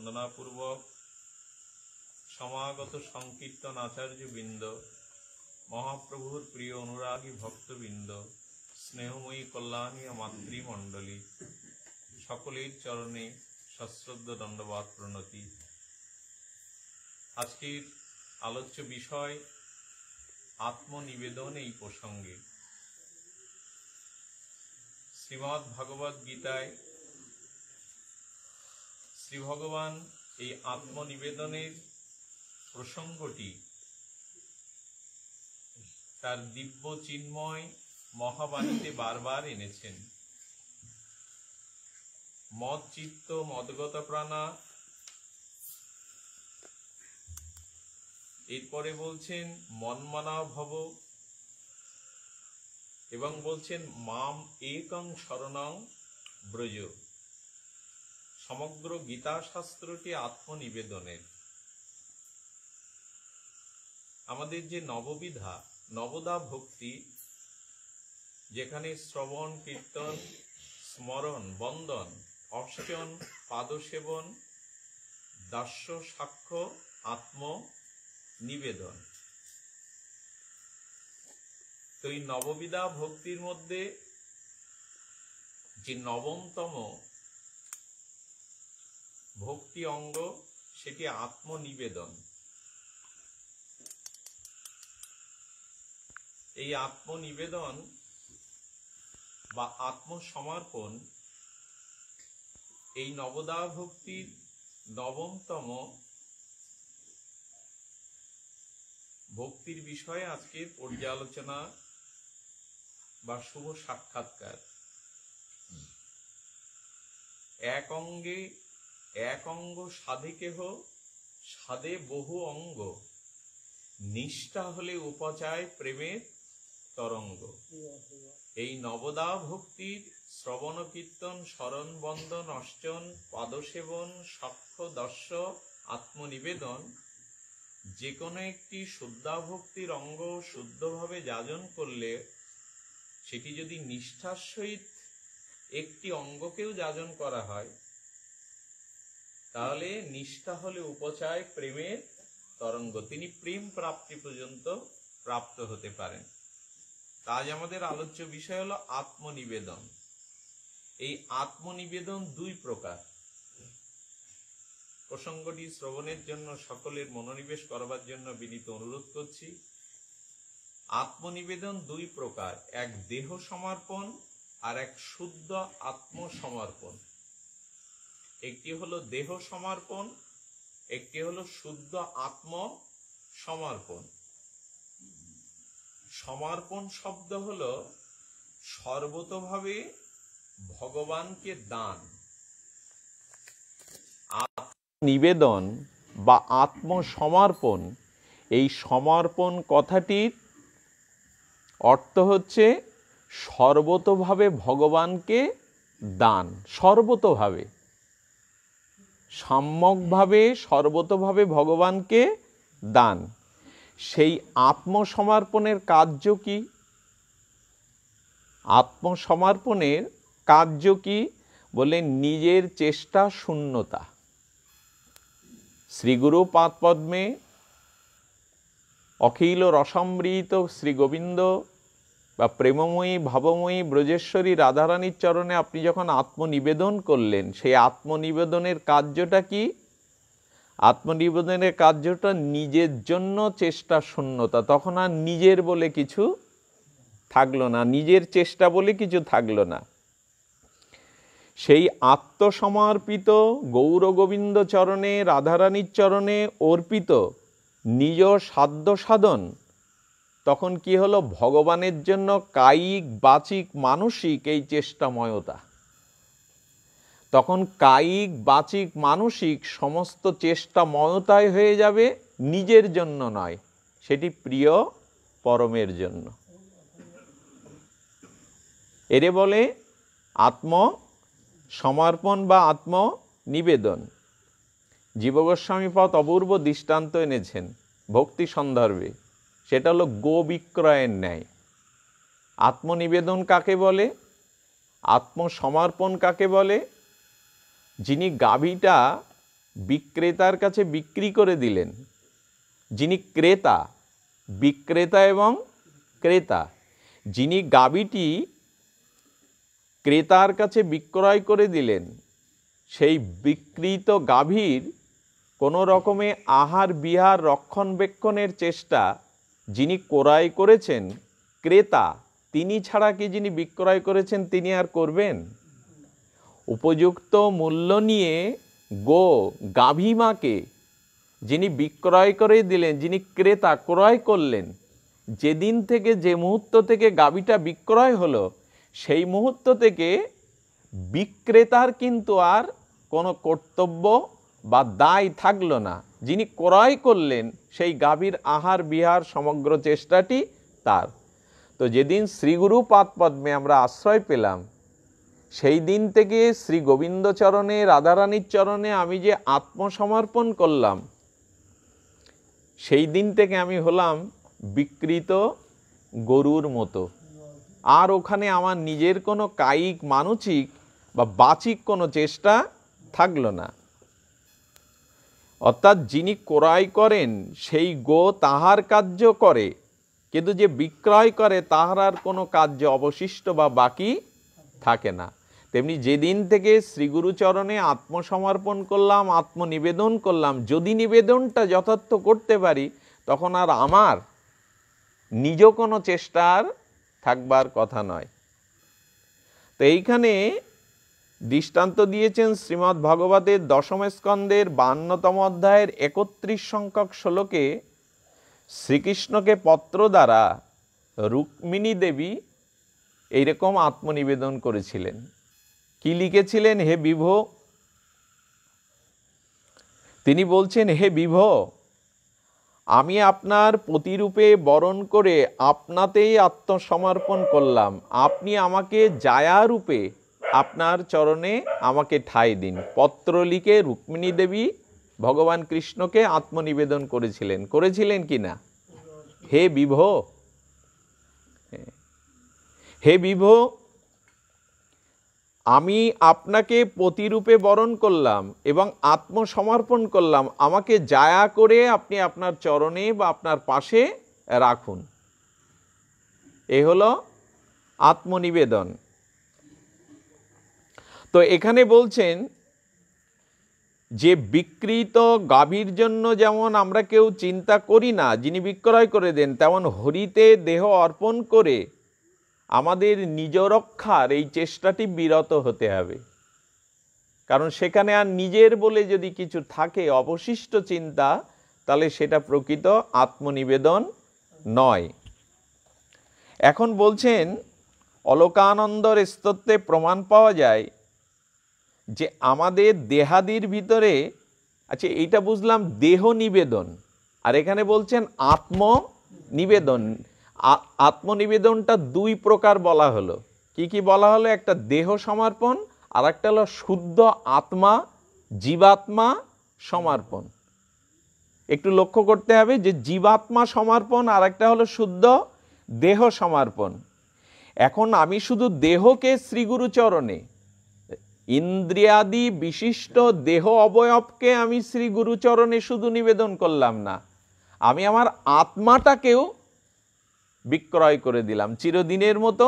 বন্দনাপূর্বক সমাগত সংকীর্তন আচার্যবৃন্দ, মহাপ্রভুর প্রিয় অনুরাগী ভক্তবৃন্দ, স্নেহময়ী কল্যাণী মাতৃমণ্ডলী, সকলের চরণে সশ্রদ্ধ দণ্ডবাদ প্রণতি। আজকের আলোচ্য বিষয় আত্মনিবেদন। এই প্রসঙ্গে শ্রীমদ্ ভগবদ গীতায় শ্রী ভগবান এই আত্মনিবেদনের প্রসঙ্গটি তার দিব্য চিন্ময় মহাবাণীতে বারবার এনেছেন। মদ চিত্ত মদগত প্রাণা, এরপরে বলছেন মন্মনা ভব, এবং বলছেন মাম একং শরণং ব্রজ। সমগ্র গীতা শাস্ত্রটি আত্মনিবেদনের। আমাদের যে নবদা ভক্তি, যেখানে শ্রবণ কীর্তন স্মরণ বন্দন অর্চন পাদসেবন দাস্য সাক্ষ্য আত্মনিবেদন, তো এই নববিধা ভক্তির মধ্যে যে নবমতম ভক্তি অঙ্গ, সেটি আত্মনিবেদন। এই আত্মনিবেদন বা আত্মসমর্পণ এই নবদা ভক্তির নবমতম ভক্তির বিষয়ে আজকে পর্যালোচনা বা শুভ সাক্ষাৎকার। এক অঙ্গ সাধে কেহ, সাধে বহু অঙ্গ, নিষ্ঠা হলে উপচায় প্রেমের তরঙ্গ। এই নবদা ভক্তির শ্রবণ কীর্তন স্মরণ বন্দন অর্চন পাদসেবন সাক্ষ্য দর্শ আত্মনিবেদন, যে কোনো একটি শুদ্ধা ভক্তির অঙ্গ শুদ্ধভাবে যাজন করলে, সেটি যদি নিষ্ঠার সহিত একটি অঙ্গকেও যাজন করা হয়, তাহলে নিষ্ঠা হলে উপচায় প্রেমের তরঙ্গ, তিনি প্রেম প্রাপ্তি পর্যন্ত প্রাপ্ত হতে পারেন। আজ আমাদের আলোচ্য বিষয় হলো আত্মনিবেদন। এই আত্মনিবেদন দুই প্রকার। প্রসঙ্গটি শ্রবণের জন্য সকলের মনোনিবেশ করবার জন্য বিনীত অনুরোধ করছি। আত্মনিবেদন দুই প্রকার, এক দেহ সমর্পণ আর এক শুদ্ধ আত্মসমর্পণ। একটি হলো দেহ সমর্পণ, একটি হলো শুদ্ধ আত্মসমর্পণ। সমর্পণ শব্দ হলো সর্বতোভাবে ভগবানকে দান। আত্মনিবেদন বা আত্মসমর্পণ, এই সমর্পণ কথাটির অর্থ হচ্ছে সর্বতোভাবে ভগবানকে দান। সর্বতোভাবে, সাম্যকভাবে সর্বতোভাবে ভগবানকে দান। সেই আত্মসমর্পণের কার্য কি? আত্মসমর্পণের কার্য কি বলে, নিজের চেষ্টা শূন্যতা। শ্রীগুরু পাদপদ্মে অখিল রসামৃত শ্রী গোবিন্দ বা প্রেমময়ী ভাবময়ী ব্রজেশ্বরী রাধারানীর চরণে আপনি যখন আত্মনিবেদন করলেন, সেই আত্মনিবেদনের কার্যটা কি? আত্মনিবেদনের কার্যটা নিজের জন্য চেষ্টা শূন্যতা। তখন আর নিজের বলে কিছু থাকলো না, নিজের চেষ্টা বলে কিছু থাকলো না। সেই আত্মসমর্পিত গৌর গোবিন্দ চরণে রাধারানীর চরণে অর্পিত নিজ সাধ্য সাধন, তখন কি হলো? ভগবানের জন্য কায়িক বাচিক মানসিক এই চেষ্টাময়তা। তখন কায়িক বাচিক মানসিক সমস্ত চেষ্টাময়তায় হয়ে যাবে নিজের জন্য নয়, সেটি প্রিয় পরমের জন্য। এরে বলে আত্মসমর্পণ বা আত্মনিবেদন। জীবগোস্বামীপদ অপূর্ব দৃষ্টান্ত এনেছেন ভক্তি সন্দর্ভে, সেটা হলো গো বিক্রয়ের ন্যায়। আত্মনিবেদন কাকে বলে? আত্মসমর্পণ কাকে বলে? যিনি গাভীটা বিক্রেতার কাছে বিক্রি করে দিলেন। যিনি ক্রেতা, বিক্রেতা এবং ক্রেতা, যিনি গাভীটি ক্রেতার কাছে বিক্রয় করে দিলেন, সেই বিক্রিত গাভীর কোনো রকমে আহার বিহার রক্ষণবেক্ষণের চেষ্টা যিনি ক্রয় করেছেন ক্রেতা, তিনি ছাড়া কি যিনি বিক্রয় করেছেন তিনি আর করবেন? উপযুক্ত মূল্য নিয়ে গাভীমাকে যিনি বিক্রয় করে দিলেন, যিনি ক্রেতা ক্রয় করলেন, যেদিন থেকে, যে মুহূর্ত থেকে গাভীটা বিক্রয় হলো, সেই মুহূর্ত থেকে বিক্রেতার কিন্তু আর কোনো কর্তব্য বা দায় থাকলো না। যিনি ক্রয় করলেন সেই গাভীর আহার বিহার সমগ্র চেষ্টাটি তার। তো যেদিন শ্রীগুরু পাদপদ্মে আমরা আশ্রয় পেলাম, সেই দিন থেকে শ্রী গোবিন্দ চরণে, রাধারানীর চরণে আমি যে আত্মসমর্পণ করলাম, সেই দিন থেকে আমি হলাম বিকৃত গরুর মতো। আর ওখানে আমার নিজের কোনো কায়িক, মানসিক বা বাচিক কোনো চেষ্টা থাকলো না। অর্থাৎ যিনি ক্রয় করেন সেই গো তাহার কার্য করে, কিন্তু যে বিক্রয় করে তাহার আর কোনো কার্য অবশিষ্ট বা বাকি থাকে না। তেমনি যেদিন থেকে শ্রীগুরুচরণে আত্মসমর্পণ করলাম, আত্মনিবেদন করলাম, যদি নিবেদনটা যথার্থ করতে পারি, তখন আর আমার নিজ কোনো চেষ্টার থাকবার কথা নয়। তো এইখানে দৃষ্টান্ত দিয়েছেন শ্রীমদ্ ভাগবতের 10ম স্কন্ধের 52তম অধ্যায়ের 31 সংখ্যক শ্লোকে শ্রীকৃষ্ণকে পত্র দ্বারা রুক্মিণী দেবী এইরকম আত্মনিবেদন করেছিলেন। কি লিখেছিলেন? হে বিভো, তিনি বলছেন, হে বিভো, আমি আপনার প্রতিরূপে বরণ করে আপনাতেই আত্মসমর্পণ করলাম। আপনি আমাকে জায়ারূপে আপনার চরণে আমাকে ঠাঁই দিন। পত্র লিখে রুক্মিণী দেবী ভগবান কৃষ্ণকে আত্মনিবেদন করেছিলেন কি না? হে বিভো, হে বিভো, আমি আপনাকে প্রতিরূপে বরণ করলাম এবং আত্মসমর্পণ করলাম। আমাকে জায়া করে আপনি আপনার চরণে বা আপনার পাশে রাখুন। এ হলো আত্মনিবেদন। তো এখানে বলছেন যে বিক্রিত গাভীর জন্য যেমন আমরা কেউ চিন্তা করি না, যিনি বিক্রয় করে দেন, তেমন হরিতে দেহ অর্পণ করে আমাদের নিজ রক্ষার এই চেষ্টাটি বিরত হতে হবে। কারণ সেখানে আর নিজের বলে যদি কিছু থাকে অবশিষ্ট চিন্তা, তাহলে সেটা প্রকৃত আত্মনিবেদন নয়। এখন বলছেন অলোকানন্দর স্তোত্রে প্রমাণ পাওয়া যায় যে আমাদের দেহাদির ভিতরে, আচ্ছা এইটা বুঝলাম দেহ নিবেদন, আর এখানে বলছেন আত্মনিবেদন। আত্মনিবেদনটা দুই প্রকার বলা হলো। কি কি বলা হলো? একটা দেহ সমর্পণ, আর একটা হলো শুদ্ধ আত্মা, জীবাত্মা সমর্পণ। একটু লক্ষ্য করতে হবে যে জীবাত্মা সমর্পণ আর একটা হলো শুদ্ধ দেহ সমর্পণ। এখন আমি শুধু দেহকে শ্রীগুরু চরণে, ইন্দ্রিয়াদি বিশিষ্ট দেহ অবয়বকে আমি শ্রীগুরু চরণে শুধু নিবেদন করলাম না, আমি আমার আত্মাটাকেও বিক্রয় করে দিলাম চিরদিনের মতো।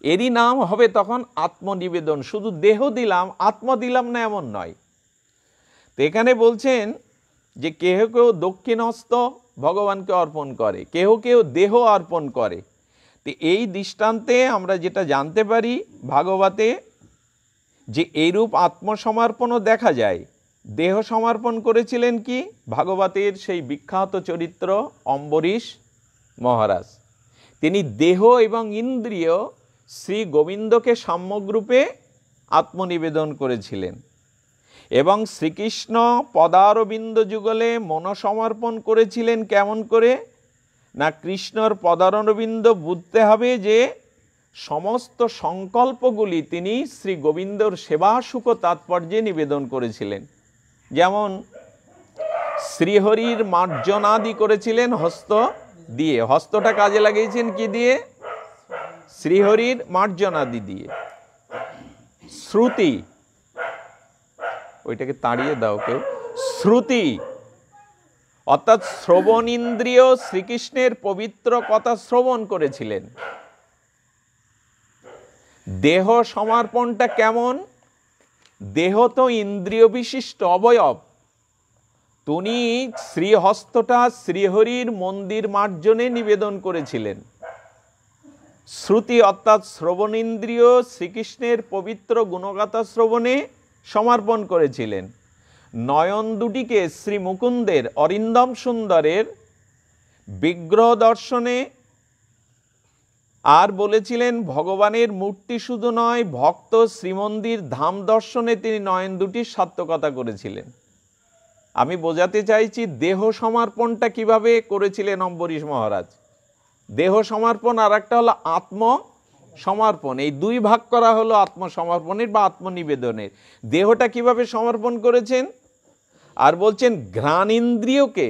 এরই নাম হবে তখন আত্মনিবেদন। শুধু দেহ দিলাম, আত্মা দিলাম না এমন নয়। তো এখানে বলছেন যে কেহ কেউ দক্ষিণহস্ত ভগবানকে অর্পণ করে, কেহ কেউ দেহ অর্পণ করে। তো এই দৃষ্টান্তে আমরা যেটা জানতে পারি ভাগবতে, যে এইরূপ আত্মসমর্পণও দেখা যায়। দেহ সমর্পণ করেছিলেন কি? ভাগবতের সেই বিখ্যাত চরিত্র অম্বরীশ মহারাজ। তিনি দেহ এবং ইন্দ্রিয় শ্রী গোবিন্দকে সাম্যগ্রূপে আত্মনিবেদন করেছিলেন এবং শ্রীকৃষ্ণ পদারবিন্দ যুগলে মনসমর্পণ করেছিলেন। কেমন করে না, কৃষ্ণর পদারবিন্দ বুঝতে হবে যে সমস্ত সংকল্পগুলি তিনি শ্রী গোবিন্দর সেবা সুখ তাৎপর্যে নিবেদন করেছিলেন। যেমন শ্রীহরির মার্জনাদি করেছিলেন হস্ত দিয়ে, হস্তটা কাজে লাগিয়েছেন কি দিয়ে? শ্রীহরির মার্জনাদি দিয়ে। শ্রুতি, ওইটাকে তাড়িয়ে দাও কেউ, শ্রুতি অর্থাৎ শ্রবণ ইন্দ্রিয় শ্রীকৃষ্ণের পবিত্র কথা শ্রবণ করেছিলেন। দেহ সমর্পণটা কেমন? দেহ তো ইন্দ্রিয় বিশিষ্ট অবয়ব। তিনি শ্রীহস্তটা শ্রীহরির মন্দির মার্জনে নিবেদন করেছিলেন। শ্রুতি অর্থাৎ শ্রবণ ইন্দ্রিয় শ্রীকৃষ্ণের পবিত্র গুণগাথা শ্রবণে সমর্পণ করেছিলেন। নয়ন দুটিকে শ্রী মুকুন্দের অরিন্দম সুন্দরের বিগ্রহ দর্শনে, আর বলেছিলেন ভগবানের মূর্তি শুধু নয়, ভক্ত শ্রীমন্দির ধাম দর্শনে তিনি নয়ন দুটির সার্থকতা করেছিলেন। আমি বোঝাতে চাইছি দেহ সমর্পণটা কিভাবে করেছিলেন অম্বরীশ মহারাজ। দেহ সমর্পণ আর একটা হলো আত্ম সমর্পণ, এই দুই ভাগ করা হলো আত্মসমর্পণের বা আত্মনিবেদনের। দেহটা কিভাবে সমর্পণ করেছেন? আর বলছেন ঘ্রাণেন্দ্রিয়কে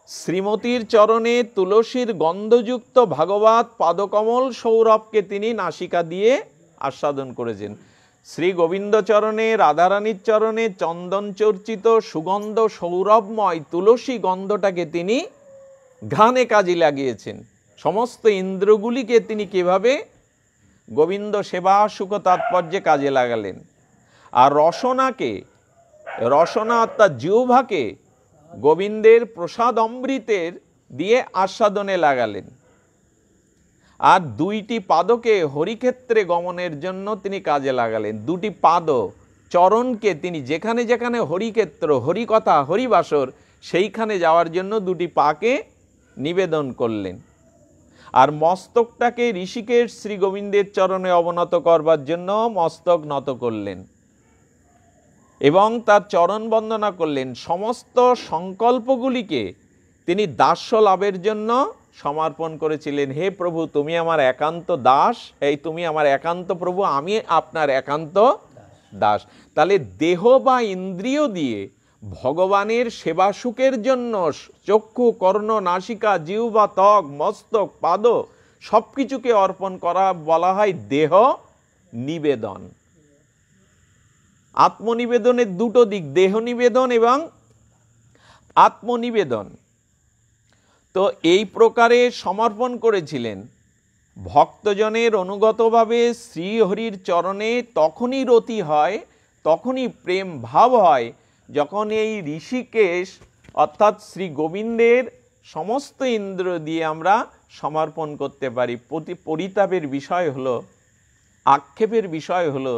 শ্রীমতীর চরণে তুলসীর গন্ধযুক্ত ভাগবত পাদকমল সৌরভকে তিনি নাসিকা দিয়ে আস্বাদন করেছেন। শ্রী গোবিন্দ চরণে রাধারানীর চরণে চন্দন চর্চিত সুগন্ধ সৌরভময় তুলসী গন্ধটাকে তিনি ঘ্রাণে কাজে লাগিয়েছেন। সমস্ত ইন্দ্রগুলিকে তিনি কিভাবে গোবিন্দ সেবা সুখ তাৎপর্যে কাজে লাগালেন। আর রসনাকে, রসনা অর্থাৎ জিহ্বাকে গোবিন্দের প্রসাদ অমৃতের দিয়ে আস্বাদনে লাগালেন। আর দুইটি পাদকে হরিক্ষেত্রে গমনের জন্য তিনি কাজে লাগালেন। দুটি পাদ চরণকে তিনি যেখানে যেখানে হরিক্ষেত্র, হরিকথা, হরিবাসর সেইখানে যাওয়ার জন্য দুটি পাকে নিবেদন করলেন। আর মস্তকটাকে ঋষিকেশ শ্রী গোবিন্দের চরণে অবনত করবার জন্য মস্তক নত করলেন এবং তার চরণ বন্দনা করলেন। সমস্ত সংকল্পগুলিকে তিনি দাস্য লাভের জন্য সমর্পণ করেছিলেন। হে প্রভু, তুমি আমার একান্ত দাস, এই তুমি আমার একান্ত প্রভু, আমি আপনার একান্ত দাস। তাহলে দেহ বা ইন্দ্রিয় দিয়ে ভগবানের সেবা সুখের জন্য চক্ষু, কর্ণ, নাসিকা, জিহ্বা, ত্বক, মস্তক, পাদ সব কিছুকে অর্পণ করা বলা হয় দেহ নিবেদন। আত্মনিবেদনের দুটো দিক, দেহ নিবেদন এবং আত্মনিবেদন। তো এই প্রকারে সমর্পণ করেছিলেন। ভক্তজনের অনুগতভাবে শ্রীহরির চরণে তখনই রতি হয়, তখনই প্রেম ভাব হয়, যখন এই ঋষিকেশ অর্থাৎ শ্রী গোবিন্দের সমস্ত ইন্দ্র দিয়ে আমরা সমর্পণ করতে পারি। পরিতাপের বিষয় হলো, আক্ষেপের বিষয় হলো,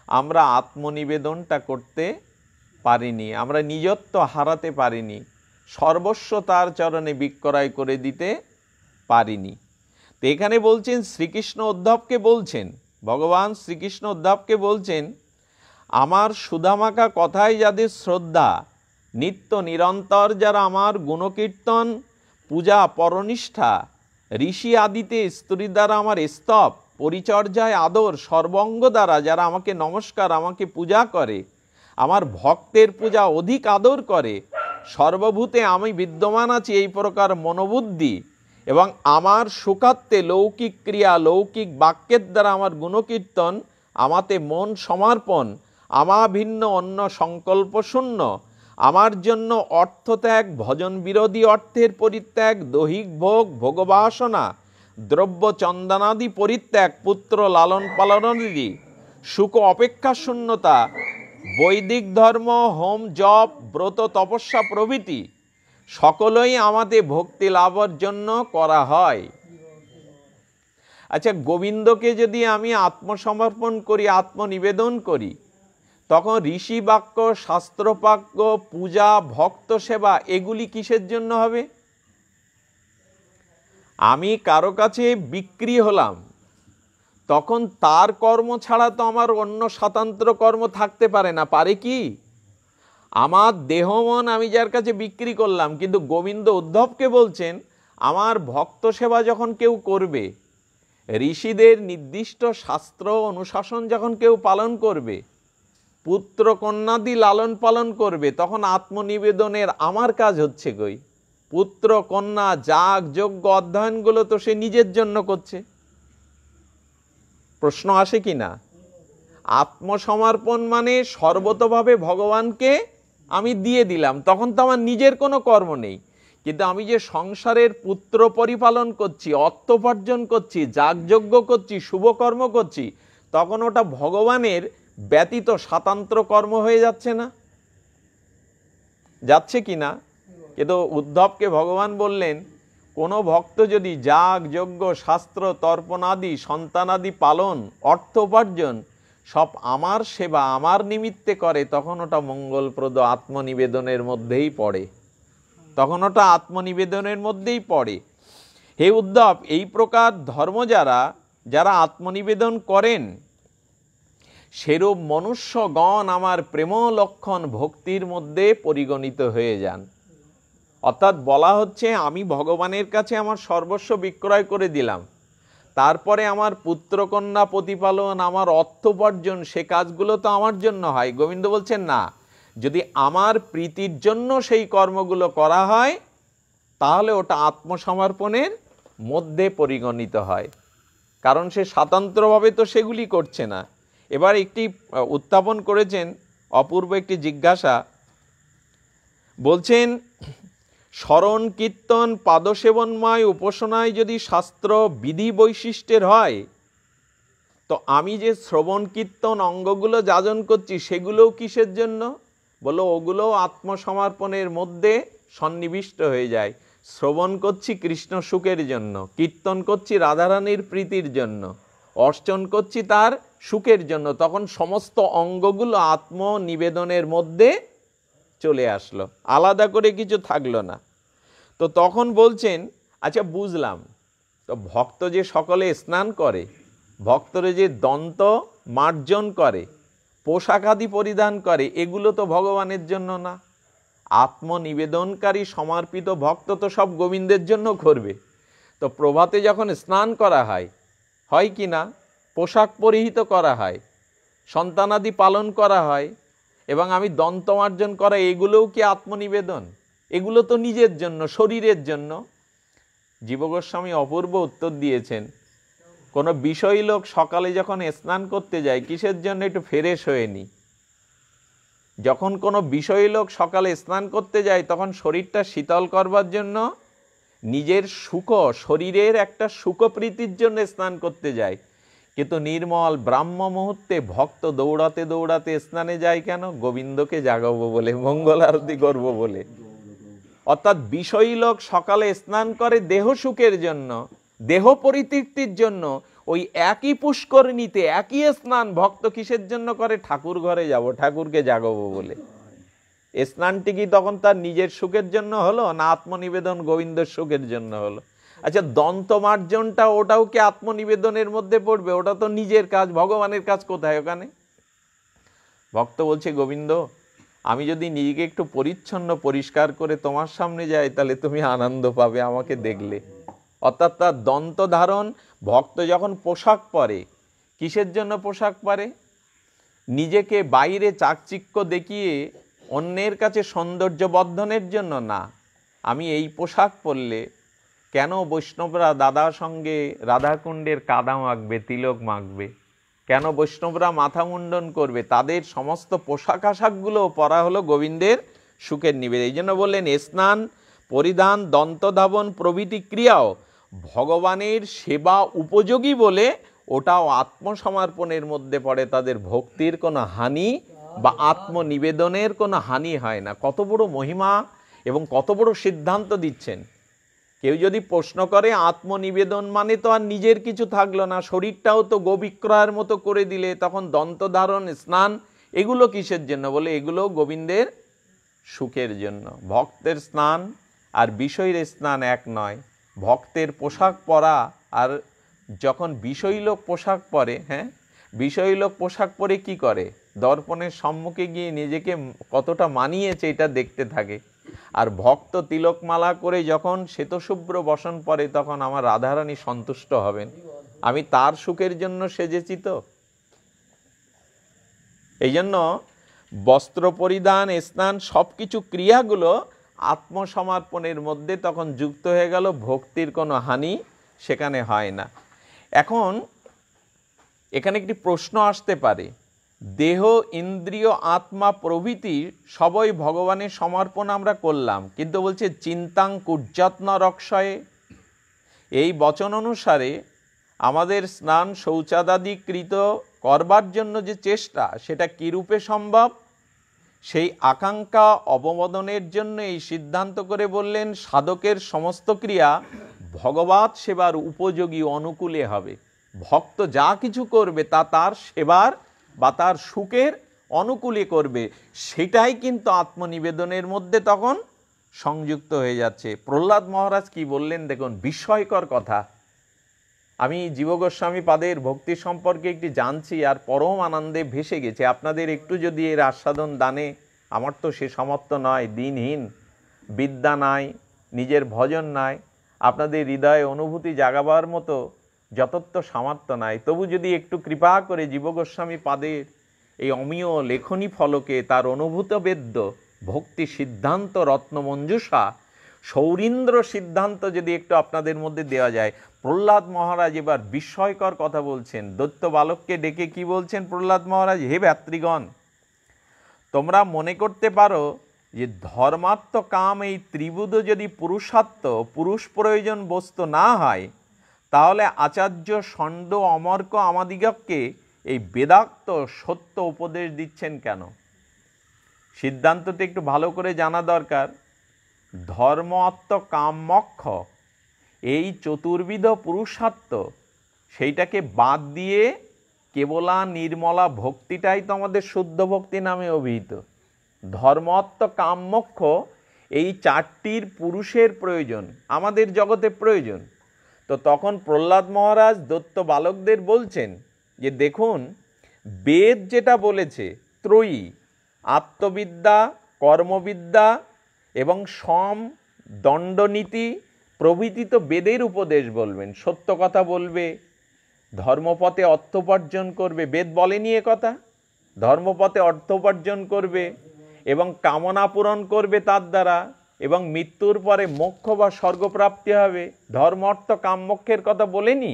আমরা আত্মনিবেদনটা করতে পারিনি, আমরা নিজত্ব হারাতে পারিনি, সর্বস্ব তার চরণে বিক্রয় করে দিতে পারিনি। তো এখানে বলছেন শ্রীকৃষ্ণ উদ্ধবকে বলছেন, ভগবান শ্রীকৃষ্ণ উদ্ধবকে বলছেন, আমার সুধামাকা কথায় যাদের শ্রদ্ধা, নিত্য নিরন্তর যারা আমার গুণকীর্তন, পূজা, পরনিষ্ঠা, ঋষি আদিতে স্ত্রী দ্বারা আমার স্তব, পরিচর্যায় আদর, সর্বঙ্গ দ্বারা যারা আমাকে নমস্কার, আমাকে পূজা করে, আমার ভক্তের পূজা অধিক আদর করে, সর্বভূতে আমি বিদ্যমান আছি এই প্রকার মনোবুদ্ধি এবং আমার সুখাত্মে লৌকিক ক্রিয়া, লৌকিক বাক্যের দ্বারা আমার গুণকীর্তন, আমাতে মন সমর্পণ, আমা ভিন্ন অন্য সংকল্প শূন্য, আমার জন্য অর্থত্যাগ, ভজন বিরোধী অর্থের পরিত্যাগ, দৈহিক ভোগ, ভোগবাসনা, দ্রব্য চন্দনাদি পরিত্যাগ, পুত্র লালন পালনাদি, সুখ অপেক্ষা শূন্যতা, বৈদিক ধর্ম, হোম জপ, ব্রত, তপস্যা প্রভৃতি সকলেই আমাদের ভক্তি লাভের জন্য করা হয়। আচ্ছা, গোবিন্দকে যদি আমি আত্মসমর্পণ করি, আত্মনিবেদন করি, তখন ঋষি বাক্য, শাস্ত্রবাক্য, পূজা, ভক্ত সেবা এগুলি কিসের জন্য হবে? আমি কারো কাছে বিক্রি হলাম, তখন তার কর্ম ছাড়া তো আমার অন্য স্বতন্ত্র কর্ম থাকতে পারে না। পারে কি? আমার দেহ মন আমি যার কাছে বিক্রি করলাম, কিন্তু গোবিন্দ উদ্ধবকে বলছেন, আমার ভক্ত সেবা যখন কেউ করবে, ঋষিদের নির্দিষ্ট শাস্ত্র অনুশাসন যখন কেউ পালন করবে, পুত্র কন্যাদি লালন পালন করবে, তখন আত্মনিবেদনের আমার কাজ হচ্ছে কই? পুত্র কন্যা যাগ যজ্ঞ অধ্যয়নগুলো তো সে নিজের জন্য করছে। প্রশ্ন আসে কি না? আত্মসমর্পণ মানে সর্বতভাবে ভগবানকে আমি দিয়ে দিলাম, তখন তো আমার নিজের কোনো কর্ম নেই। কিন্তু আমি যে সংসারের পুত্র পরিপালন করছি, অর্থোপার্জন করছি, যাগযজ্ঞ করছি, শুভকর্ম করছি, তখন ওটা ভগবানের ব্যতীত স্বাতন্ত্র কর্ম হয়ে যাচ্ছে না? যাচ্ছে কি না? কিন্তু উদ্ধবকে ভগবান বললেন, কোনো ভক্ত যদি যাগ যজ্ঞ শাস্ত্র তর্পণাদি সন্তানাদি পালন অর্থ উপার্জন সব আমার সেবা আমার নিমিত্তে করে, তখন ওটা মঙ্গলপ্রদ আত্মনিবেদনের মধ্যেই পড়ে, তখন ওটা আত্মনিবেদনের মধ্যেই পড়ে। হে উদ্ধব, এই প্রকার ধর্ম যারা আত্মনিবেদন করেন, সেরূপ মনুষ্যগণ আমার প্রেম লক্ষণ ভক্তির মধ্যে পরিগণিত হয়ে যান। অর্থাৎ বলা হচ্ছে, আমি ভগবানের কাছে আমার সর্বস্ব বিক্রয় করে দিলাম, তারপরে আমার পুত্রকন্যা প্রতিপালন, আমার অর্থোপার্জন, সে কাজগুলো তো আমার জন্য হয়। গোবিন্দ বলছেন না, যদি আমার প্রীতির জন্য সেই কর্মগুলো করা হয়, তাহলে ওটা আত্মসমর্পণের মধ্যে পরিগণিত হয়, কারণ সে স্বতন্ত্রভাবে তো সেগুলি করছে না। এবার একটি উত্থাপন করেছেন অপূর্ব একটি জিজ্ঞাসা, বলছেন, স্মরণ কীর্তন পাদসেবনময় উপাসনায় যদি শাস্ত্র বিধি বৈশিষ্ট্যের হয়, তো আমি যে শ্রবণ কীর্তন অঙ্গগুলো যাজন করছি সেগুলোও কিসের জন্য? বলো, ওগুলোও আত্মসমর্পণের মধ্যে সন্নিবিষ্ট হয়ে যায়। শ্রবণ করছি কৃষ্ণ সুখের জন্য, কীর্তন করছি রাধারানীর প্রীতির জন্য, অর্চন করছি তার সুখের জন্য, তখন সমস্ত অঙ্গগুলো আত্মনিবেদনের মধ্যে চলে আসলো, আলাদা করে কিছু থাকলো না। তো তখন বলছেন, আচ্ছা বুঝলাম, তো ভক্ত যে সকলে স্নান করে, ভক্তরে যে দন্ত মার্জন করে, পোশাক আদি পরিধান করে, এগুলো তো ভগবানের জন্য না। আত্মনিবেদনকারী সমর্পিত ভক্ত তো সব গোবিন্দের জন্য করবে। তো প্রভাতে যখন স্নান করা হয়, হয় কি না, পোশাক পরিহিত করা হয়, সন্তানাদি পালন করা হয়, এবং আমি দন্ত মার্জন করা, এগুলোও কি আত্মনিবেদন? এগুলো তো নিজের জন্য, শরীরের জন্য। জীবগোস্বামী অপূর্ব উত্তর দিয়েছেন, কোনো বিষয়ী লোক সকালে যখন স্নান করতে যায়, কিসের জন্য? একটু ফ্রেশ হয়ে নি। যখন কোনো বিষয়ী লোক সকালে স্নান করতে যায়, তখন শরীরটা শীতল করবার জন্য, নিজের সুখ, শরীরের একটা সুখপ্রীতির জন্য স্নান করতে যায়। কিন্তু নির্মল ব্রাহ্ম মুহূর্তে ভক্ত দৌড়াতে দৌড়াতে স্নানে যায় কেন? গোবিন্দকে জাগাবো বলে, মঙ্গল আরতি করবো বলে। অর্থাৎ বিষয়ী লোক সকালে স্নান করে দেহ সুখের জন্য, দেহ পরিতৃপ্তির জন্য। ওই একই পুষ্করিণীতে একই স্নান ভক্ত কিসের জন্য করে? ঠাকুর ঘরে যাব, ঠাকুরকে জাগাবো বলে। স্নানটি কি তখন তার নিজের সুখের জন্য হলো, না আত্মনিবেদন গোবিন্দের সুখের জন্য হলো? আচ্ছা, দন্তমার্জনটা ওটাও কি আত্মনিবেদনের মধ্যে পড়বে? ওটা তো নিজের কাজ, ভগবানের কাজ কোথায় ওখানে? ভক্ত বলছে, গোবিন্দ, আমি যদি নিজেকে একটু পরিচ্ছন্ন পরিষ্কার করে তোমার সামনে যাই, তাহলে তুমি আনন্দ পাবে আমাকে দেখলে। অর্থাৎ তার দন্ত ধারণ, ভক্ত যখন পোশাক পরে, কিসের জন্য পোশাক পরে? নিজেকে বাইরে চাকচিক্য দেখিয়ে অন্যের কাছে সৌন্দর্য বর্ধনের জন্য না। আমি এই পোশাক পরলে কেন বৈষ্ণবরা দাদার সঙ্গে রাধাকুণ্ডের কাদা মাখবে, তিলক মাখবে? কেন বৈষ্ণবরা মাথা মুন্ডন করবে? তাদের সমস্ত পোশাক আশাকগুলো পরা হলো গোবিন্দের সুখের নিবেদন। এই জন্য বললেন, স্নান পরিধান দন্তধাবন প্রভৃতি ক্রিয়াও ভগবানের সেবা উপযোগী বলে ওটাও আত্মসমর্পণের মধ্যে পড়ে, তাদের ভক্তির কোনো হানি বা আত্মনিবেদনের কোনো হানি হয় না। কত বড় মহিমা এবং কত বড় সিদ্ধান্ত দিচ্ছেন। কেউ যদি প্রশ্ন করে, আত্মনিবেদন মানে তো আর নিজের কিছু থাকলো না, শরীরটাও তো গোবিক্রয়ের মতো করে দিলে, তখন দন্তধারণ স্নান এগুলো কিসের জন্য? বলে, এগুলো গোবিন্দের সুখের জন্য। ভক্তের স্নান আর বিষয়ের স্নান এক নয়। ভক্তের পোশাক পরা আর যখন বিষয়ী লোক পোশাক পরে, হ্যাঁ, বিষয়ী লোক পোশাক পরে কি করে? দর্পণের সম্মুখে গিয়ে নিজেকে কতটা মানিয়েছে এটা দেখতে থাকে। আর ভক্ত তিলকমালা করে যখন শ্বেতশুভ্র বসন পরে, তখন আমার রাধারানী সন্তুষ্ট হবেন, আমি তার সুখের জন্য সেজেছি। তো এই জন্য বস্ত্র পরিধান, স্নান, সব কিছু ক্রিয়াগুলো আত্মসমর্পণের মধ্যে তখন যুক্ত হয়ে গেল, ভক্তির কোনো হানি সেখানে হয় না। এখন এখানে একটি প্রশ্ন আসতে পারে, দেহ ইন্দ্রিয় আত্মা প্রভৃতি সবই ভগবানের সমর্পণ আমরা করলাম, কিন্তু বলছে চিন্তাং কুর্যত্ন রক্ষয়ে। এই বচন অনুসারে আমাদের স্নান শৌচাদাদি কৃত করবার জন্য যে চেষ্টা, সেটা কীরূপে সম্ভব, সেই আকাঙ্ক্ষা অবমোদনের জন্য এই সিদ্ধান্ত করে বললেন সাধকের সমস্ত ক্রিয়া ভগবৎ সেবার উপযোগী অনুকূলে হবে। ভক্ত যা কিছু করবে তা তার সেবার বা তার সুখের অনুকূলে করবে, সেটাই কিন্তু আত্মনিবেদনের মধ্যে তখন সংযুক্ত হয়ে যাচ্ছে। প্রহ্লাদ মহারাজ কি বললেন দেখুন, বিস্ময়কর কথা। আমি জীব গোস্বামী পাদের ভক্তি সম্পর্কে একটি জানছি আর পরম আনন্দে ভেসে গেছে। আপনাদের একটু যদি এর আস্বাদন দানে, আমার তো সে সামর্থ্য নয়, দিনহীন, বিদ্যা নাই, নিজের ভজন নাই, আপনাদের হৃদয়ে অনুভূতি জাগাবার মতো যতত্ব সামর্থ্য নাই, তবু যদি একটু কৃপা করে জীব গোস্বামী পাদের এই অমীয় লেখনী ফলকে তার অনুভূত বেদ্য ভক্তি সিদ্ধান্ত রত্নমঞ্জুষা সৌরীন্দ্র সিদ্ধান্ত যদি একটু আপনাদের মধ্যে দেওয়া যায়। প্রহ্লাদ মহারাজ এবার বিস্ময়কর কথা বলছেন। দৈত্য বালককে ডেকে কি বলছেন প্রহ্লাদ মহারাজ, হে ভ্রাতৃগণ, তোমরা মনে করতে পারো যে ধর্মার্থ কাম এই ত্রিভুজ যদি পুরুষার্থ পুরুষ প্রয়োজন বস্তু না হয়, তাহলে আচার্য ষণ্ড অমর্ক আমাদিগকে এই বেদাক্ত সত্য উপদেশ দিচ্ছেন কেন? সিদ্ধান্তটি একটু ভালো করে জানা দরকার। ধর্ম অর্থ কাম মোক্ষ এই চতুর্বিধ পুরুষার্থ, সেইটাকে বাদ দিয়ে কেবলা নির্মলা ভক্তিটাই তো আমাদের শুদ্ধ ভক্তি নামে অভিহিত। ধর্ম অর্থ কাম মোক্ষ এই চারটির পুরুষের প্রয়োজন, আমাদের জগতে প্রয়োজন। তো তখন প্রহ্লাদ মহারাজ দৈত্য বালকদের বলছেন যে দেখুন, বেদ যেটা বলেছে ত্রয়ী, আত্মবিদ্যা, কর্মবিদ্যা এবং সম দণ্ডনীতি প্রভৃতি তো বেদের উপদেশ বলবেন, সত্য কথা বলবে, ধর্মপথে অর্থোপার্জন করবে। বেদ বলেনি এ কথা? ধর্মপথে অর্থোপার্জন করবে এবং কামনা পূরণ করবে তার দ্বারা, এবং মৃত্যুর পরে মোক্ষ বা স্বর্গপ্রাপ্তি হবে। ধর্ম অর্থ কাম মোক্ষের কথা বলেনি?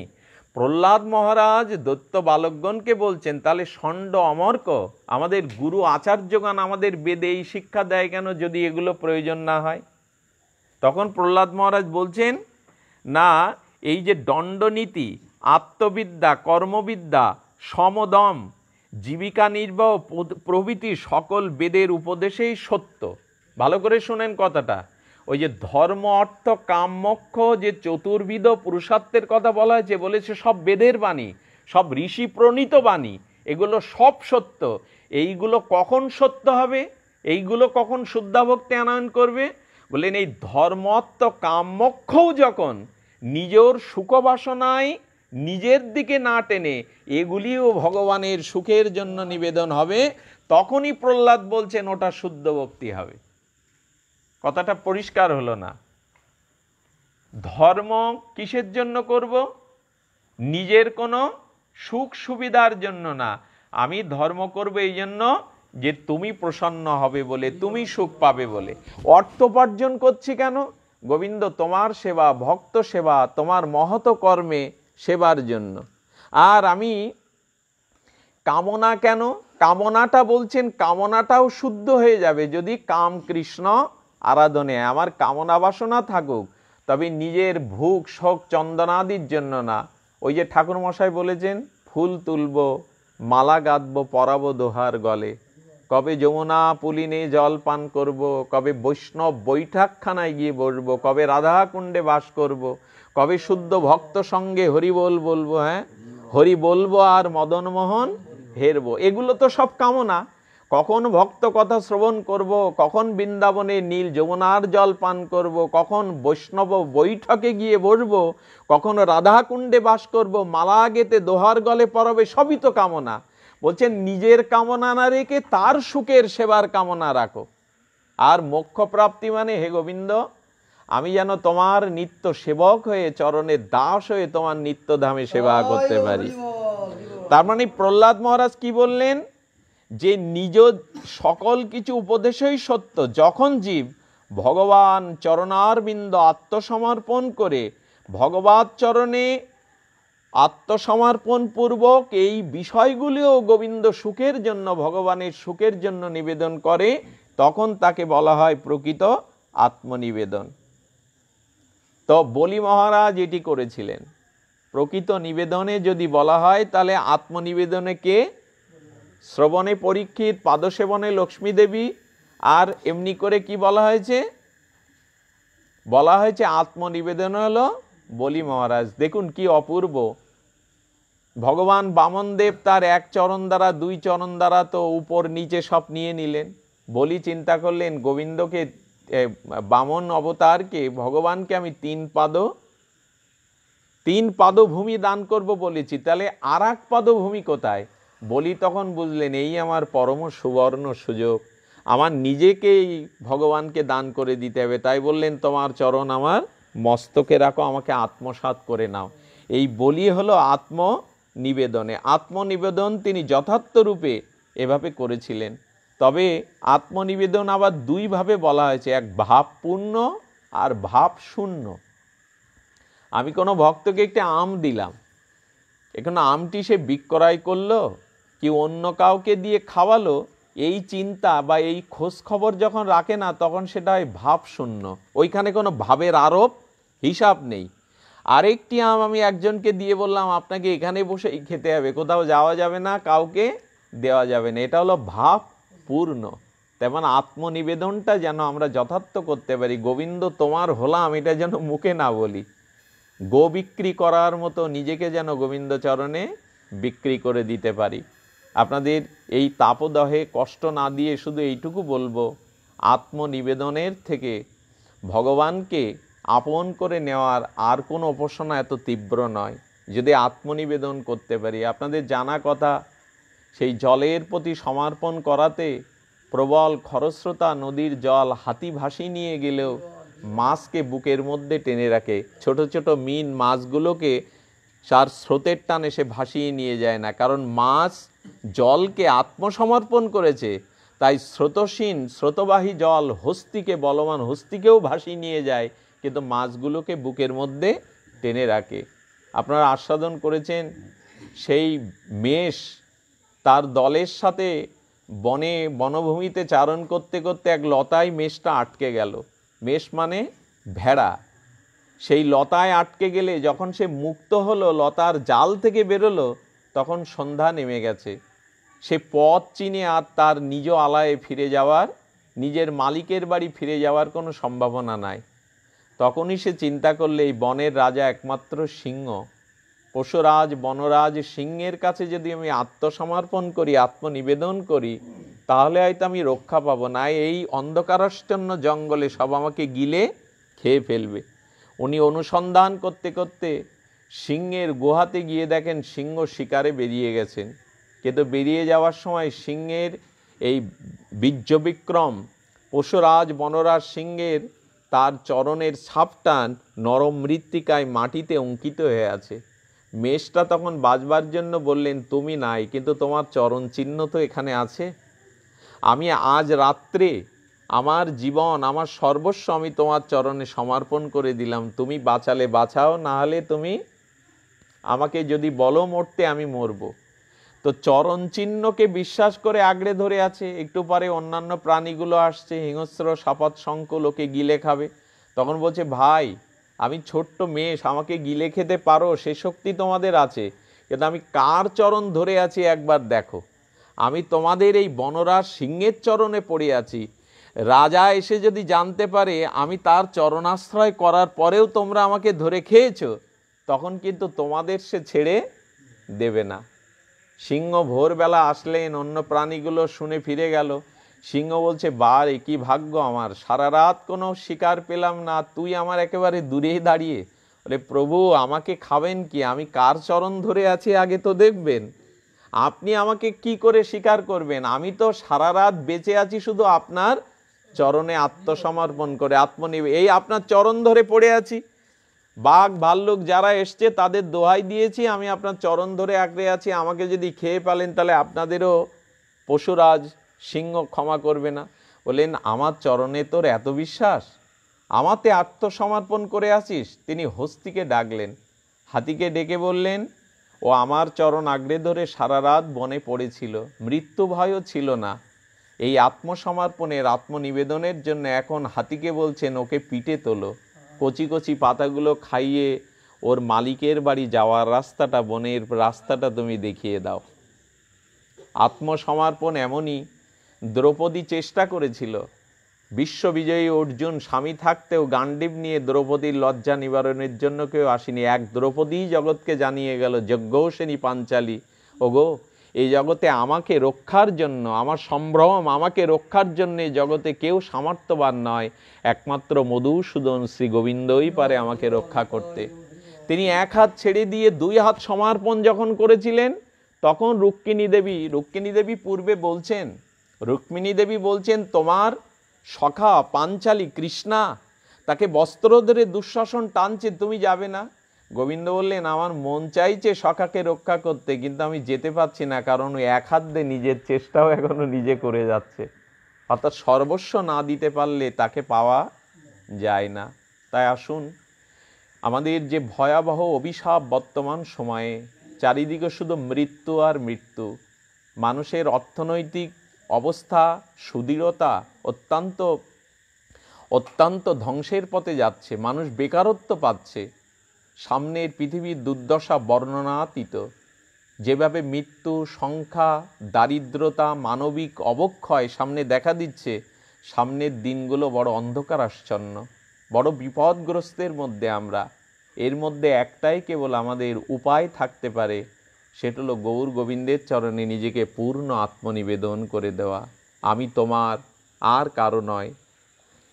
প্রহ্লাদ মহারাজ দৈত্য বালকগণকে বলছেন, তাহলে ষণ্ড অমর্ক আমাদের গুরু আচার্যগণ আমাদের বেদে এই শিক্ষা দেয় কেন যদি এগুলো প্রয়োজন না হয়? তখন প্রহ্লাদ মহারাজ বলছেন, না, এই যে দণ্ডনীতি, আত্মবিদ্যা, কর্মবিদ্যা, সমদম, জীবিকা নির্বাহ প্রভৃতি সকল বেদের উপদেশেই সত্য। ভালো করে শুনেন কথাটা। ওই যে ধর্ম অর্থ কাম মোক্ষ যে চতুর্বিধ পুরুষার্থের কথা বলা হয়েছে, বলেছে সব বেদের বাণী, সব ঋষি প্রণীত বাণী, এগুলো সব সত্য। এইগুলো কখন সত্য হবে, এইগুলো কখন শুদ্ধাভক্তি আনয়ন করবে? বললেন এই ধর্ম অর্থ কাম মোক্ষও যখন নিজের সুখবাসনায় নিজের দিকে না টেনে এগুলিও ভগবানের সুখের জন্য নিবেদন হবে, তখনই প্রহ্লাদ বলছেন ওটা শুদ্ধ ভক্তি হবে। কথাটা পরিষ্কার হলো না? ধর্ম কিসের জন্য করব? নিজের কোনো সুখ সুবিধার জন্য না। আমি ধর্ম করব এই জন্য যে তুমি প্রসন্ন হবে বলে, তুমি সুখ পাবে বলে। অর্থোপার্জন করছি কেন? গোবিন্দ তোমার সেবা, ভক্ত সেবা, তোমার মহৎ কর্মে সেবার জন্য। আর আমি কামনা কেন? কামনাটা বলছেন কামনাটাও শুদ্ধ হয়ে যাবে যদি কাম কৃষ্ণ আরাধনে আমার কামনা বাসনা থাকুক, তবে নিজের ভোগ শোক চন্দনাদির জন্য না। ওই যে ঠাকুর মশাই বলেছেন, ফুল তুলব, মালা গাঁথব, পরাবো দোহার গলে, কবে যমুনা পুলিনে জল পান করব, কবে বৈষ্ণব বৈঠাকখানায় গিয়ে বসবো, কবে রাধা কুণ্ডে বাস করব, কবে শুদ্ধ ভক্ত সঙ্গে হরি বলবো, হ্যাঁ হরি বলবো আর মদনমোহন হেরবো। এগুলো তো সব কামনা। কখন ভক্ত কথা শ্রবণ করব, কখন বৃন্দাবনে নীল যমুনার জল পান করব, কখন বৈষ্ণব বৈঠকে গিয়ে বসবো, কখন রাধাকুণ্ডে বাস করব, মালা গেতে দোহার গলে পরবে, সবই তো কামনা। বলছেন নিজের কামনা না রেখে তার সুখের সেবার কামনা রাখো। আর মোক্ষ প্রাপ্তি মানে, হে গোবিন্দ, আমি যেন তোমার নিত্য সেবক হয়ে চরণের দাস হয়ে তোমার নিত্যধামে সেবা করতে পারি। তার মানে প্রহ্লাদ মহারাজ কি বললেন? যে নিজ সকল কিছু উপদেশই সত্য। যখন জীব ভগবান চরণারবিন্দ আত্মসমর্পণ করে ভগবৎ চরণে আত্মসমর্পণ পূর্বক এই বিষয়গুলিও গোবিন্দ সুখের জন্য, ভগবানের সুখের জন্য নিবেদন করে, তখন তাকে বলা হয় প্রকৃত আত্মনিবেদন। তো বলি মহারাজ এটি করেছিলেন। প্রকৃত নিবেদনে যদি বলা হয়, তাহলে আত্মনিবেদনে কে? শ্রবণে পরীক্ষিত, পাদসেবনে লক্ষ্মী দেবী, আর এমনি করে কি বলা হয়েছে? বলা হয়েছে আত্মনিবেদন হলো বলি মহারাজ। দেখুন কি অপূর্ব! ভগবান বামনদেব তার এক চরণ দ্বারা, দুই চরণ দ্বারা তো উপর নিচে সব নিয়ে নিলেন। বলি চিন্তা করলেন, গোবিন্দকে, বামন অবতারকে, ভগবানকে আমি তিন পাদ ভূমি দান করব বলেছি, তাহলে আর এক পাদ ভূমি কোথায়? বলি তখন বুঝলেন এই আমার পরম সুবর্ণ সুযোগ, আমার নিজেকেই ভগবানকে দান করে দিতে হবে। তাই বললেন, তোমার চরণ আমার মস্তকে রাখো, আমাকে আত্মসাৎ করে নাও। এই বলি হলো আত্মনিবেদনে। আত্মনিবেদন তিনি যথার্থ রূপে এভাবে করেছিলেন। তবে আত্মনিবেদন আবার দুইভাবে বলা হয়েছে, এক ভাবপূর্ণ আর ভাব শূন্য। আমি কোনো ভক্তকে একটা আম দিলাম, এখন আমটি সে বিক্রয় করলো কি অন্য কাউকে দিয়ে খাওয়ালো, এই চিন্তা বা এই খোঁজ খবর যখন রাখে না, তখন সেটা হয় ভাব শূন্য। ওইখানে কোনো ভাবের আরোপ হিসাব নেই। আরেকটি আম আমি একজনকে দিয়ে বললাম, আপনাকে এখানে বসেই খেতে হবে, কোথাও যাওয়া যাবে না, কাউকে দেওয়া যাবে না, এটা হলো ভাব পূর্ণ। তেমন আত্মনিবেদনটা যেন আমরা যথার্থ করতে পারি। গোবিন্দ তোমার হলাম, এটা যেন মুখে না বলি। গো বিক্রি করার মতো নিজেকে যেন গোবিন্দ চরণে বিক্রি করে দিতে পারি। আপনাদের এই তাপদহে কষ্ট না দিয়ে শুধু এইটুকু বলবো, আত্মনিবেদনের থেকে ভগবানকে আপন করে নেওয়ার আর কোনো উপাসনা এত তীব্র নয়, যদি আত্মনিবেদন করতে পারি। আপনাদের জানা কথা, সেই জলের প্রতি সমর্পণ করাতে প্রবল খরস্রোতা নদীর জল হাতি ভাসি নিয়ে গেলেও মাছকে বুকের মধ্যে টেনে রাখে। ছোট ছোট মিন মাছগুলোকে তার স্রোতের টানে সে ভাসিয়ে নিয়ে যায় না, কারণ মাছ জলকে আত্মসমর্পণ করেছে। তাই স্রোতসীন স্রোতবাহী জল হস্তিকে, বলবান হস্তিকেও ভাসিয়ে নিয়ে যায়, কিন্তু মাছগুলোকে বুকের মধ্যে টেনে রাখে। আপনারা আস্বাদন করেছেন, সেই মেষ তার দলের সাথে বনভূমিতে চারণ করতে করতে এক লতায় মেষটা আটকে গেল। মেষ মানে ভেড়া। সেই লতায় আটকে গেলে যখন সে মুক্ত হলো, লতার জাল থেকে বেরোলো, তখন সন্ধ্যা নেমে গেছে। সে পথ চিনে আর তার নিজ আলয়ে ফিরে যাওয়ার, নিজের মালিকের বাড়ি ফিরে যাওয়ার কোনো সম্ভাবনা নাই। তখনই সে চিন্তা করলে, এই বনের রাজা একমাত্র সিংহ, পশুরাজ বনরাজ সিংহের কাছে যদি আমি আত্মসমর্পণ করি, আত্মনিবেদন করি, তাহলে হয়তো আমি রক্ষা পাবো না। এই অন্ধকারাচ্ছন্ন জঙ্গলে সব আমাকে গিলে খেয়ে ফেলবে। উনি অনুসন্ধান করতে করতে সিংহের গুহাতে গিয়ে দেখেন সিংহ শিকারে বেরিয়ে গেছেন। কিন্তু বেরিয়ে যাওয়ার সময় সিংহের এই বীর্যবিক্রম পশুরাজ বনরাজ সিংহের তার চরণের ছাপটা নরম মৃত্তিকায় মাটিতে অঙ্কিত হয়ে আছে। মেষটা তখন বাজবার জন্য বললেন, তুমি নাই, কিন্তু তোমার চরণ চিহ্ন তো এখানে আছে। আমি আজ রাত্রে আমার জীবন, আমার সর্বস্ব আমি তোমার চরণে সমর্পণ করে দিলাম। তুমি বাঁচালে বাঁচাও, না হলে তুমি আমাকে যদি বলো মরতে, আমি মরব। তো চরণ চিহ্নকে বিশ্বাস করে আঁকড়ে ধরে আছে। একটু পরে অন্যান্য প্রাণীগুলো আসছে, হিংস্র সাপত শঙ্খ, লোকে গিলে খাবে। তখন বলছে, ভাই আমি ছোট্ট মেষ, আমাকে গিলে খেতে পারো সে শক্তি তোমাদের আছে, কিন্তু আমি কার চরণ ধরে আছি একবার দেখো। আমি তোমাদের এই বনরাজ সিংহের চরণে পড়ে আছি। রাজা এসে যদি জানতে পারে আমি তার চরণাশ্রয় করার পরেও তোমরা আমাকে ধরে খেয়েছো, তখন কিন্তু তোমাদের সে ছেড়ে দেবে না। সিংহ ভোরবেলা আসলেন, অন্য প্রাণীগুলো শুনে ফিরে গেল। সিংহ বলছে, বারে কি ভাগ্য আমার, সারা রাত কোনো শিকার পেলাম না, তুই আমার একেবারে দূরেই দাঁড়িয়ে। বলে, প্রভু আমাকে খাবেন কি, আমি কার চরণ ধরে আছি আগে তো দেখবেন। আপনি আমাকে কি করে শিকার করবেন, আমি তো সারা রাত বেঁচে আছি শুধু আপনার চরণে আত্মসমর্পণ করে, এই আপনার চরণ ধরে পড়ে আছি। বাঘ ভাল্লুক যারা এসছে তাদের দোহাই দিয়েছি, আমি আপনার চরণ ধরে আঁকড়ে আছি। আমাকে যদি খেয়ে ফেলেন তাহলে আপনাদেরও পশুরাজ সিংহ ক্ষমা করবে না। বললেন, আমার চরণে তোর এত বিশ্বাস, আমাতে আত্মসমর্পণ করে আসিস। তিনি হস্তিকে ডাকলেন, হাতিকে ডেকে বললেন, ও আমার চরণ আঁকড়ে ধরে সারা রাত বনে পড়েছিল, মৃত্যু ভয়ও ছিল না। এই আত্মসমর্পণের আত্মনিবেদনের জন্য এখন হাতিকে বলছেন ওকে পিঠে তোলো, কচি কচি পাতাগুলো খাইয়ে ওর মালিকের বাড়ি যাওয়ার রাস্তাটা, বনের রাস্তাটা তুমি দেখিয়ে দাও। আত্মসমর্পণ এমনই। দ্রৌপদী চেষ্টা করেছিল, বিশ্ববিজয়ী অর্জুন স্বামী থাকতেও গান্ডীব নিয়ে দ্রৌপদীর লজ্জা নিবারণের জন্য কেউ আসেনি। এক দ্রৌপদী জগৎকে জানিয়ে গেল, যজ্ঞৌসেনী পাঞ্চালী, ওগো এই জগতে আমাকে রক্ষার জন্য, আমার সম্ভ্রম আমাকে রক্ষার জন্য এই জগতে কেউ সামর্থ্যবান নয়, একমাত্র মধুসূদন শ্রী গোবিন্দই পারে আমাকে রক্ষা করতে। তিনি এক হাত ছেড়ে দিয়ে দুই হাত সমর্পণ যখন করেছিলেন, তখন রুক্মিণী দেবী পূর্বে বলছেন, রুক্মিণী দেবী বলছেন তোমার সখা পাঞ্চালী কৃষ্ণা, তাকে বস্ত্র ধরে দুঃশাসন টানছে, তুমি যাবে না? গোবিন্দ বললেন, আমার মন চাইছে সখাকে রক্ষা করতে, কিন্তু আমি যেতে পারছি না, কারণ ওই এক হাত দিয়ে নিজের চেষ্টাও এখনো নিজে করে যাচ্ছে। অর্থাৎ সর্বস্ব না দিতে পারলে তাকে পাওয়া যায় না। তাই আসুন, আমাদের যে ভয়াবহ অভিশাপ বর্তমান সময়ে, চারিদিকে শুধু মৃত্যু আর মৃত্যু, মানুষের অর্থনৈতিক অবস্থা, সুদৃঢ়তা অত্যন্ত ধ্বংসের পথে যাচ্ছে, মানুষ বেকারত্ব পাচ্ছে, সামনের পৃথিবীর দুর্দশা বর্ণনাতীত। যেভাবে মৃত্যু, সংখ্যা, দারিদ্রতা, মানবিক অবক্ষয় সামনে দেখা দিচ্ছে, সামনের দিনগুলো বড় অন্ধকারাচ্ছন্ন, বড় বিপদগ্রস্তের মধ্যে আমরা। এর মধ্যে একটাই কেবল আমাদের উপায় থাকতে পারে, সেটা হলো গৌর গোবিন্দের চরণে নিজেকে পূর্ণ আত্মনিবেদন করে দেওয়া। আমি তোমার, আর কারো নয়।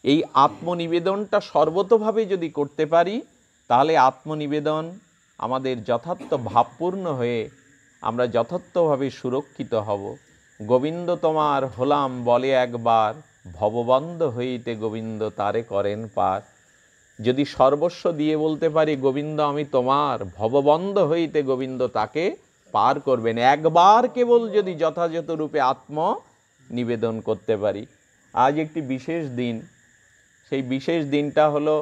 এই আত্মনিবেদনটা সর্বতোভাবে যদি করতে পারি, তাহলে আত্মনিবেদন আমাদের যথার্থ ভাবপূর্ণ হয়ে আমরা যথার্থভাবে সুরক্ষিত হব। গোবিন্দ তোমার হলাম বলে একবার, ভববন্ধ হইতে গোবিন্দ তারে করেন পার। যদি সর্বস্ব দিয়ে বলতে পারি গোবিন্দ আমি তোমার, ভববন্ধ হইতে গোবিন্দ তাকে পার করবেন। একবার কেবল যদি যথাযথ রূপে আত্ম নিবেদন করতে পারি। আজ একটি বিশেষ দিন। সেই বিশেষ দিনটা হলো,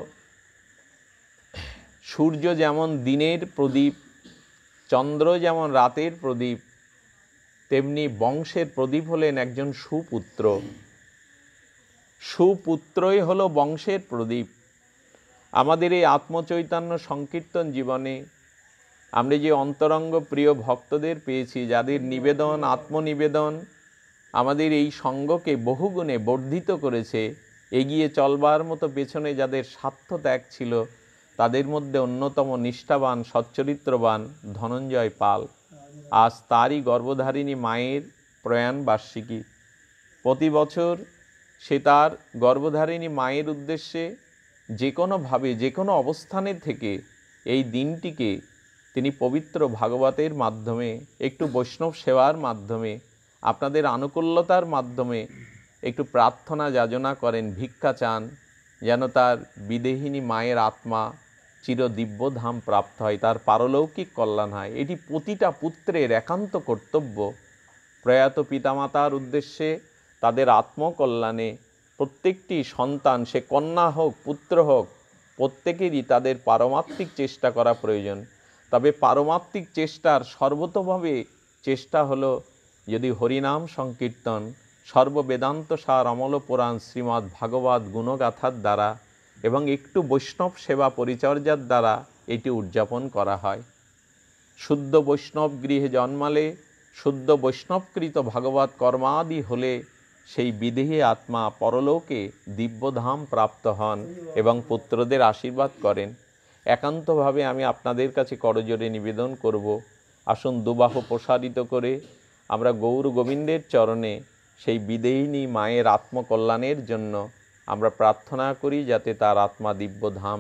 সূর্য যেমন দিনের প্রদীপ, চন্দ্র যেমন রাতের প্রদীপ, তেমনি বংশের প্রদীপ হলেন একজন সুপুত্র। সুপুত্রই হলো বংশের প্রদীপ। আমাদের এই আত্মচৈতন্য সংকীর্তন জীবনে আমরা যে অন্তরঙ্গ প্রিয় ভক্তদের পেয়েছি, যাদের নিবেদন, আত্মনিবেদন আমাদের এই সঙ্গকে বহুগুণে বর্ধিত করেছে। এগিয়ে চলবার মতো পেছনে যাদের স্বার্থ ত্যাগ ছিল, তাদের মধ্যে অন্যতম নিষ্ঠাবান, সচ্চরিত্রবান ধনঞ্জয় পাল। আজ তারই গর্ভধারিণী মায়ের প্রয়াণ বার্ষিকী। প্রতি বছর সে তার গর্ভধারিণী মায়ের উদ্দেশ্যে যে কোনোভাবে, যে কোনো অবস্থানে থেকে এই দিনটিকে তিনি পবিত্র ভাগবতের মাধ্যমে, একটু বৈষ্ণব সেবার মাধ্যমে, আপনাদের আনুকূল্যতার মাধ্যমে একটু প্রার্থনা যাচনা করেন, ভিক্ষা চান, যেন তার বিদেহিনী মায়ের আত্মা চির দিব্যধাম প্রাপ্ত হয়, তার পারলৌকিক কল্যাণ হয়। এটি প্রতিটা পুত্রের একান্ত কর্তব্য। প্রয়াত পিতামাতার উদ্দেশ্যে তাদের আত্মকল্যাণে প্রত্যেকটি সন্তান, সে কন্যা হোক পুত্র হোক, প্রত্যেকেরই তাদের পারমাত্মিক চেষ্টা করা প্রয়োজন। তবে পারমাত্মিক চেষ্টার সর্বতোভাবে চেষ্টা হলো, যদি হরিনাম সংকীর্তন, সর্ববেদান্ত সার অমল পুরাণ শ্রীমদ্ ভাগবত গুণগাথার দ্বারা এবং একটু বৈষ্ণব সেবা পরিচর্যার দ্বারা এটি উদযাপন করা হয়। শুদ্ধ বৈষ্ণব গৃহে জন্মালে, শুদ্ধ বৈষ্ণবকৃত ভাগবত কর্মাদি হলে সেই বিদেহী আত্মা পরলোকে দিব্যধাম প্রাপ্ত হন এবং পুত্রদের আশীর্বাদ করেন। একান্তভাবে আমি আপনাদের কাছে করজোড়ে নিবেদন করব, আসুন দুবাহু প্রসারিত করে আমরা গৌর গোবিন্দের চরণে সেই বিদেহিনী মায়ের আত্মকল্যাণের জন্য আমরা প্রার্থনা করি, যাতে তার আত্মা দিব্যধাম